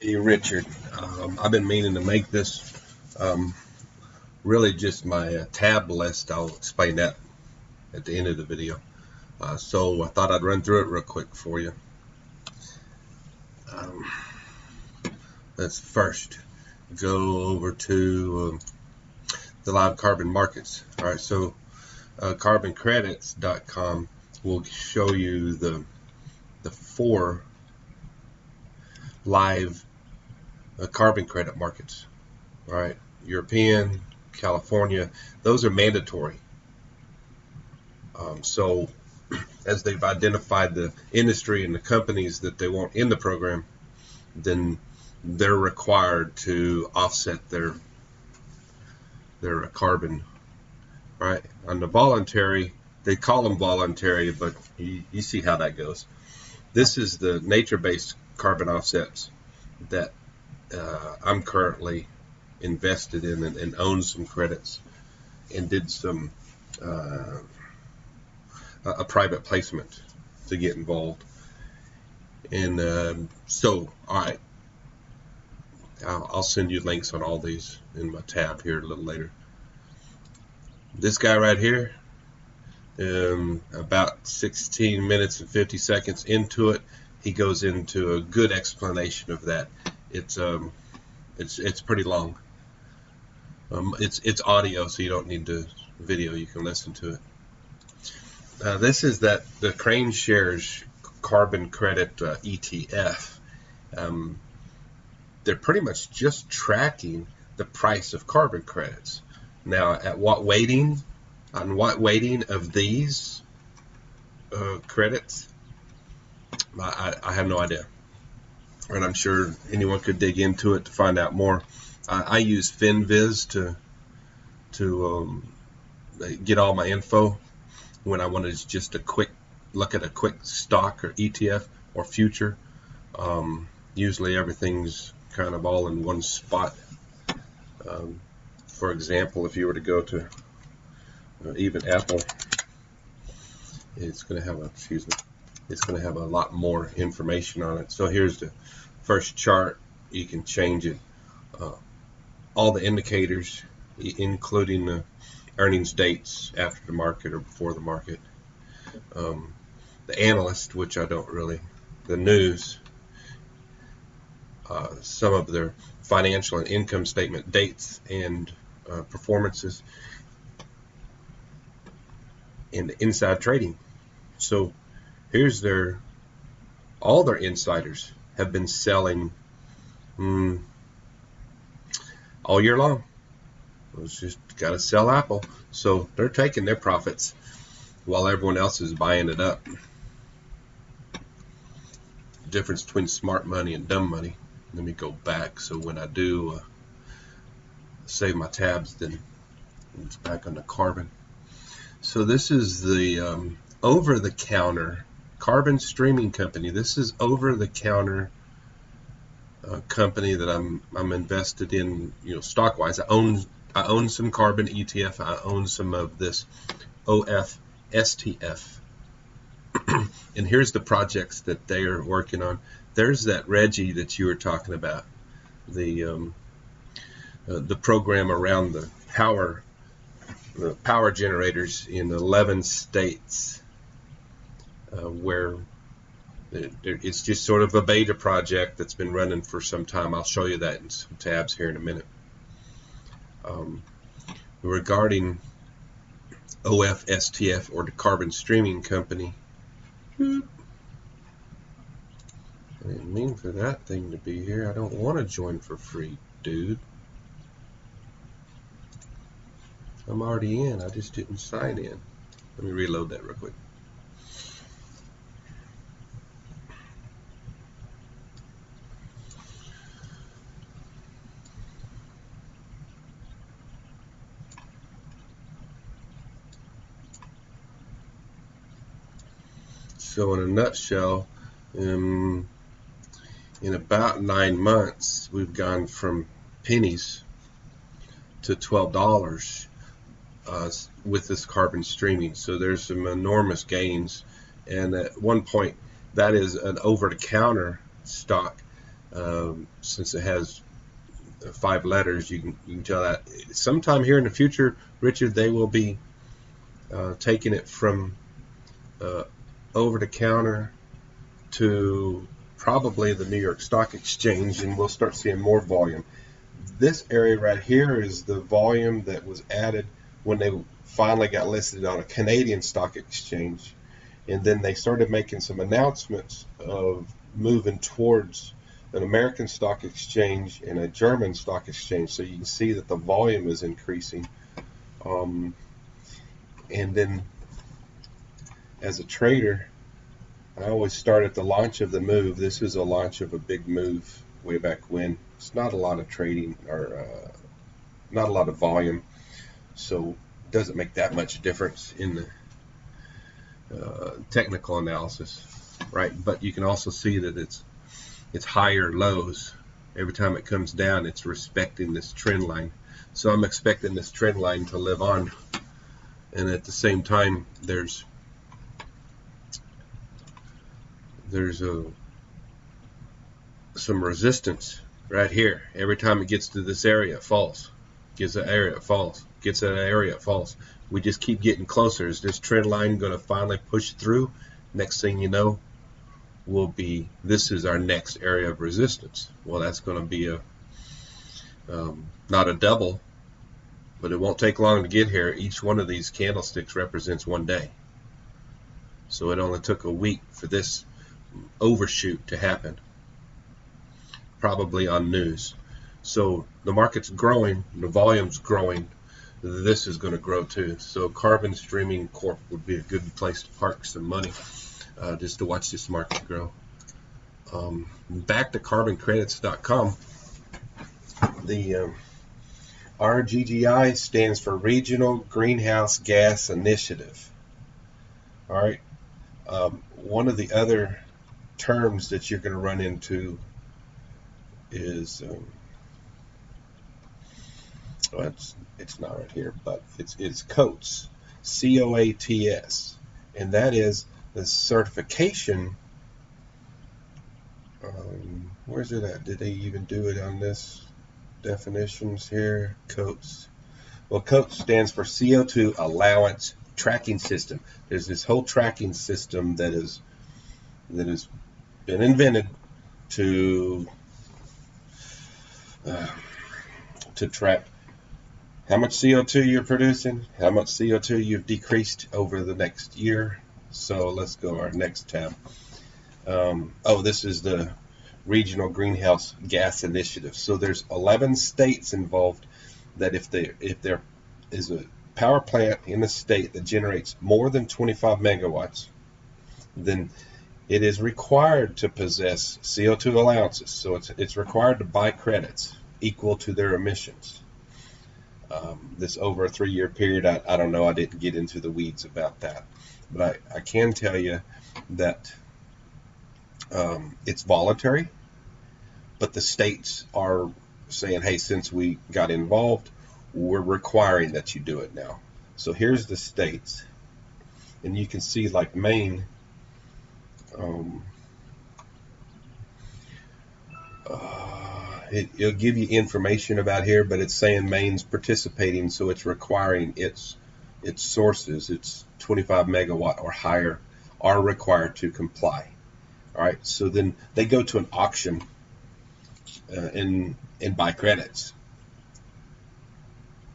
Hey Richard, I've been meaning to make this really just my tab list. I'll explain that at the end of the video. So I thought I'd run through it real quick for you. Let's first go over to the live carbon markets. All right, so carboncredits.com will show you the four live carbon credit markets. All right, European, California, those are mandatory. So as they've identified the industry and the companies that they want in the program, then they're required to offset their carbon. Right? On the voluntary, they call them voluntary, but you see how that goes. This is the nature-based carbon offsets that I'm currently invested in and own some credits and did some a private placement to get involved. And so, all right, I'll send you links on all these in my tab here a little later. This guy right here, about 16 minutes and 50 seconds into it, he goes into a good explanation of that. It's pretty long. It's audio, so you don't need the video. You can listen to it. This is the KraneShares carbon credit ETF. They're pretty much just tracking the price of carbon credits. Now, at what weighting of these credits, I have no idea. And I'm sure anyone could dig into it to find out more. I use FinViz to get all my info when I wanted just a quick look at a quick stock or ETF or future. Usually everything's kind of all in one spot. For example, if you were to go to even Apple, it's going to have a lot more information on it. So here's the first chart. You can change it. All the indicators, including the earnings dates after the market or before the market. The analyst, which I don't really, the news, some of their financial and income statement dates and performances, and inside trading. So here's all their insiders have been selling all year long. It's just got to sell Apple. So they're taking their profits while everyone else is buying it up. The difference between smart money and dumb money. Let me go back so when I do save my tabs, then it's back on the carbon. So this is the over-the-counter carbon streaming company. This is over-the-counter company that I'm invested in, stock-wise. I own some carbon ETF. I own some of this OFSTF. And here's the projects that they are working on. There's that Reggie that you were talking about, the program around the power generators in 11 states, where it's just sort of a beta project that's been running for some time. I'll show you that in some tabs here in a minute. Regarding OFSTF, or the carbon streaming company, I didn't mean for that thing to be here. I don't want to join for free, dude. I'm already in. I just didn't sign in. Let me reload that real quick. So in a nutshell, in about 9 months, we've gone from pennies to $12 with this carbon streaming. So there's some enormous gains. And at one point, that is an over-the-counter stock. Since it has 5 letters, you can tell that sometime here in the future, Richard, they will be taking it from over the counter to probably the New York Stock Exchange, and we'll start seeing more volume. This area right here is the volume that was added when they finally got listed on a Canadian stock exchange, and then they started making some announcements of moving towards an American stock exchange and a German stock exchange. So you can see that the volume is increasing. And then as a trader, I always start at the launch of the move. This is a launch of a big move way back when. It's not a lot of trading or not a lot of volume, so it doesn't make that much difference in the technical analysis, right? But you can also see that it's higher lows. Every time it comes down, it's respecting this trend line. So I'm expecting this trend line to live on, and at the same time, there's some resistance right here. Every time it gets to this area, it falls. Gets that area, it falls. Gets that area, it falls. We just keep getting closer. Is this trend line going to finally push through? Next thing you know, this is our next area of resistance. Well, that's going to be not a double, but it won't take long to get here. Each one of these candlesticks represents one day. So it only took a week for this overshoot to happen, probably on news. So the market's growing, the volume's growing, this is going to grow too. So Carbon Streaming Corp would be a good place to park some money, just to watch this market grow. Back to carboncredits.com. The RGGI stands for Regional Greenhouse Gas Initiative. All right. One of the other terms that you're going to run into is it's not right here, but it's COATS, COATS, and that is the certification. Where's it at? Did they even do it on this definitions here? COATS. Well, COATS stands for CO2 Allowance Tracking System. There's this whole tracking system that has been invented to track how much CO2 you're producing, how much CO2 you've decreased over the next year. So let's go to our next tab. This is the Regional Greenhouse Gas Initiative. So there's 11 states involved that if there is a power plant in a state that generates more than 25 megawatts, then it is required to possess CO2 allowances. So it's required to buy credits equal to their emissions. This over a 3-year period, I don't know, I didn't get into the weeds about that. But I can tell you that it's voluntary, but the states are saying, hey, since we got involved, we're requiring that you do it now. So here's the states, and you can see like Maine, it'll give you information about here, but it's saying Maine's participating, so it's requiring its sources, its 25 megawatt or higher, are required to comply. All right, so then they go to an auction and buy credits.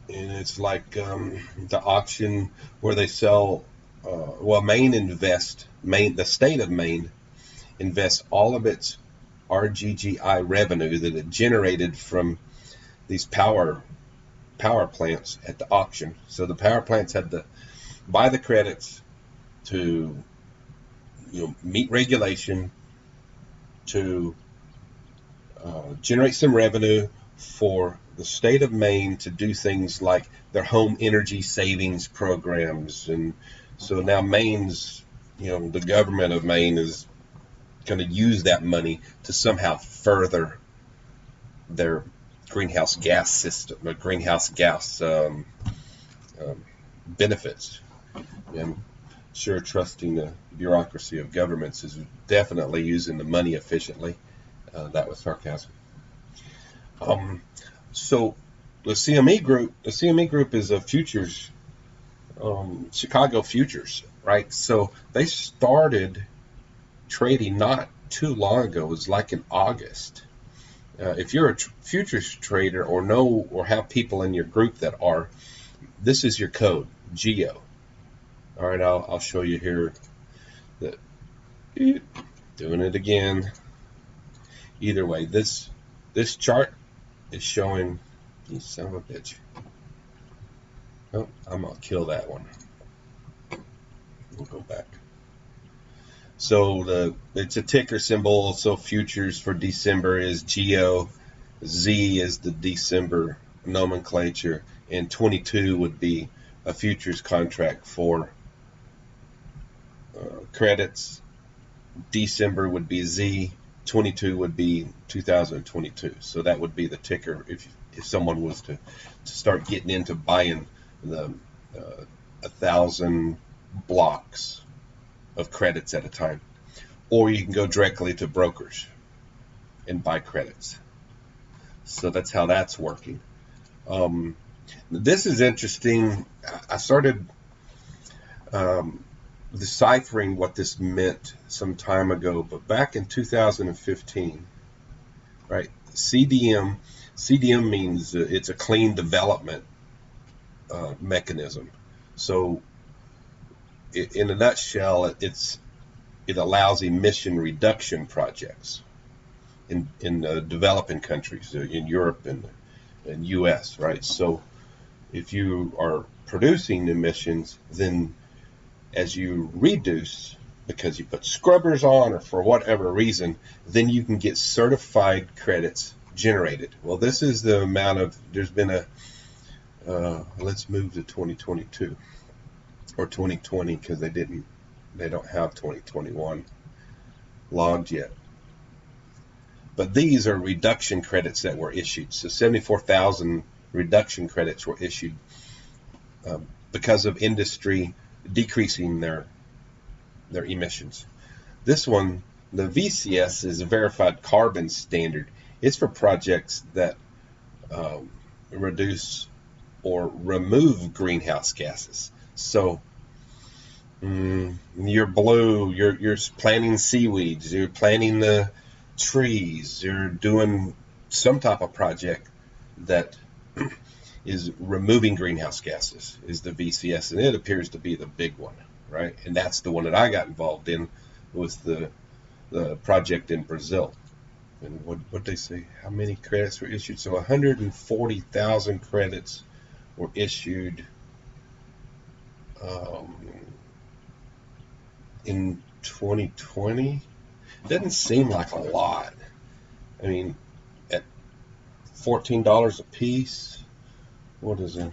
And it's like the auction where they sell, the state of Maine invests all of its RGGI revenue that it generated from these power plants at the auction. So the power plants had to buy the credits to meet regulation, to generate some revenue for the state of Maine to do things like their home energy savings programs. And so now Maine's, the government of Maine is going to use that money to somehow further their greenhouse gas system, or greenhouse gas benefits. And sure, trusting the bureaucracy of governments is definitely using the money efficiently. That was sarcasm. So the CME Group is a futures, Chicago futures, right? So they started trading not too long ago. It was like in August. If you're a futures trader or know or have people in your group that are, this is your code, GEO. All right, I'll show you here. That doing it again. Either way, this chart is showing. You son of a bitch. Oh, I'm gonna kill that one. We'll go back. So it's a ticker symbol. So futures for December is GEO. Z is the December nomenclature, and 22 would be a futures contract for credits. December would be Z. 22 would be 2022. So that would be the ticker if someone was to start getting into buying the 1,000 blocks of credits at a time. Or you can go directly to brokers and buy credits. So that's how that's working. This is interesting. I started deciphering what this meant some time ago, but back in 2015, right? CDM means it's a clean development mechanism. So in a nutshell, it allows emission reduction projects in developing countries, in Europe and US, right? So if you are producing emissions, then as you reduce, because you put scrubbers on or for whatever reason, then you can get certified credits generated. Well, this is the amount of, there's been a, let's move to 2022 or 2020 because they don't have 2021 logged yet. But these are reduction credits that were issued. So 74,000 reduction credits were issued because of industry decreasing their emissions. This one, the VCS, is a verified carbon standard. It's for projects that reduce or remove greenhouse gases. So you're blue, you're planting seaweeds, you're planting the trees, you're doing some type of project that is removing greenhouse gases, is the VCS, and it appears to be the big one, right? And that's the one that I got involved in, was the project in Brazil. And what they say, how many credits were issued? So 140,000 credits were issued in 2020. Doesn't seem like a lot. I mean, at $14 a piece, what is it?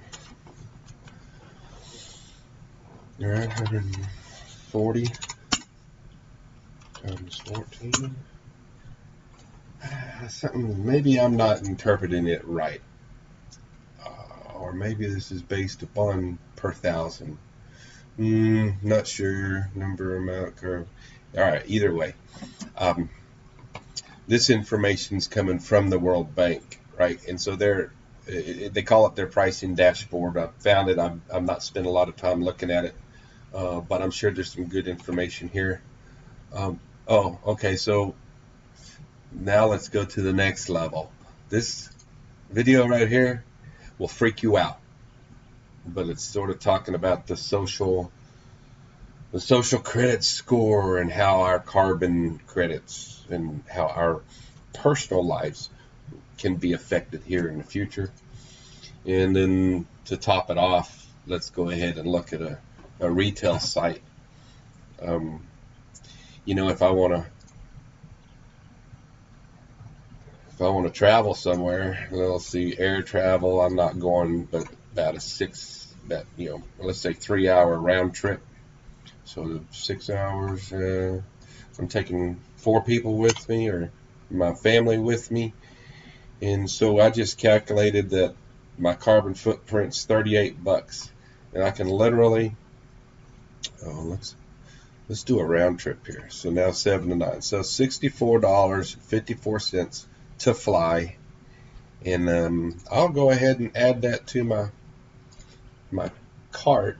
All right, 140 times 14. Something, maybe I'm not interpreting it right, or maybe this is based upon per thousand. Not sure. Number, amount, curve. All right, either way, this information is coming from the World Bank, right? And so they call it their pricing dashboard. I found it. I'm not spending a lot of time looking at it, but I'm sure there's some good information here. Oh, okay. So now let's go to the next level. This video right here will freak you out, but it's sort of talking about the social credit score and how our carbon credits and how our personal lives can be affected here in the future. And then to top it off, let's go ahead and look at a retail site. If I want to travel somewhere, let's see, air travel, I'm not going but about let's say 3-hour round trip. So 6 hours, I'm taking 4 people with me or my family with me. And so I just calculated that my carbon footprint's $38. And I can literally, let's Let's do a round trip here. So now 7 to 9. So $64.54 to fly. And I'll go ahead and add that to my cart.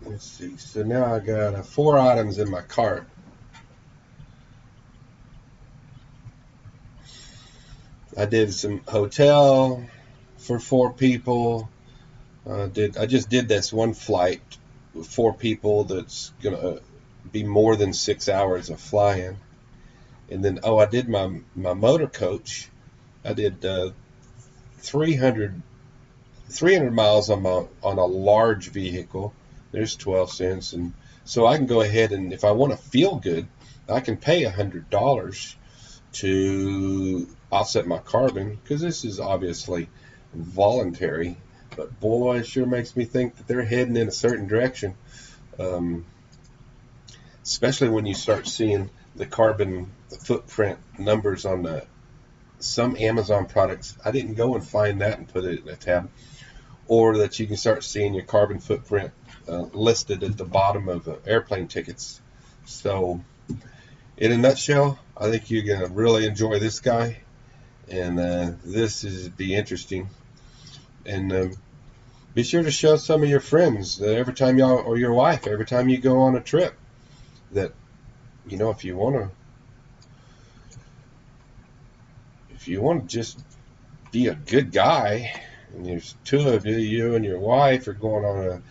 Let's see. So now I got 4 items in my cart. I did some hotel for 4 people. I just did this one flight with 4 people that's gonna be more than 6 hours of flying. And then I did my motor coach. I did 300 miles on a large vehicle. There's 12 cents, and so I can go ahead and if I want to feel good, I can pay $100 to offset my carbon, because this is obviously voluntary. But boy, it sure makes me think that they're heading in a certain direction, especially when you start seeing the carbon footprint numbers on some Amazon products. I didn't go and find that and put it in a tab, or that you can start seeing your carbon footprint listed at the bottom of airplane tickets. So in a nutshell, I think you're going to really enjoy this guy, and this is be interesting. And be sure to show some of your friends that every time y'all, or your wife, every time you go on a trip, that, you know, if you want to just be a good guy, and there's 2 of you, you and your wife are going on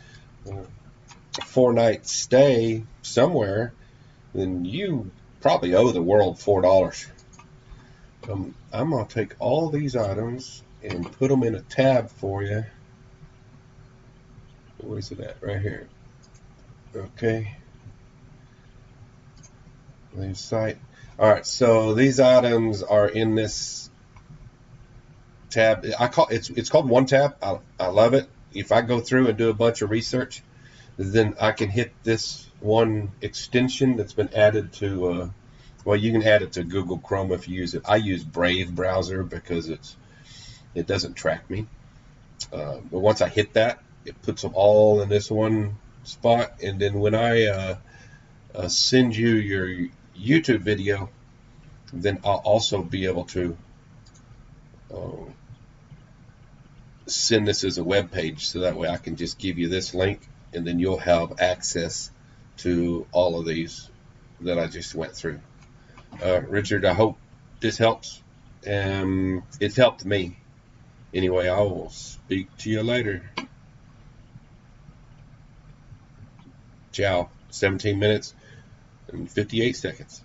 a 4-night stay somewhere, then you probably owe the world $4. I'm going to take all these items and put them in a tab for you. Where's it at? Right here. Okay. Leave site. Alright, so these items are in this tab. It's called one tab. I love it. If I go through and do a bunch of research, then I can hit this one extension that's been added to well, you can add it to Google Chrome if you use it. I use Brave browser because it doesn't track me. But once I hit that, it puts them all in this one spot. And then when I send you your YouTube video, then I'll also be able to send this as a web page, so that way I can just give you this link, and then you'll have access to all of these that I just went through. Richard, I hope this helps. It's helped me. Anyway, I will speak to you later. Ciao. 17 minutes and 58 seconds.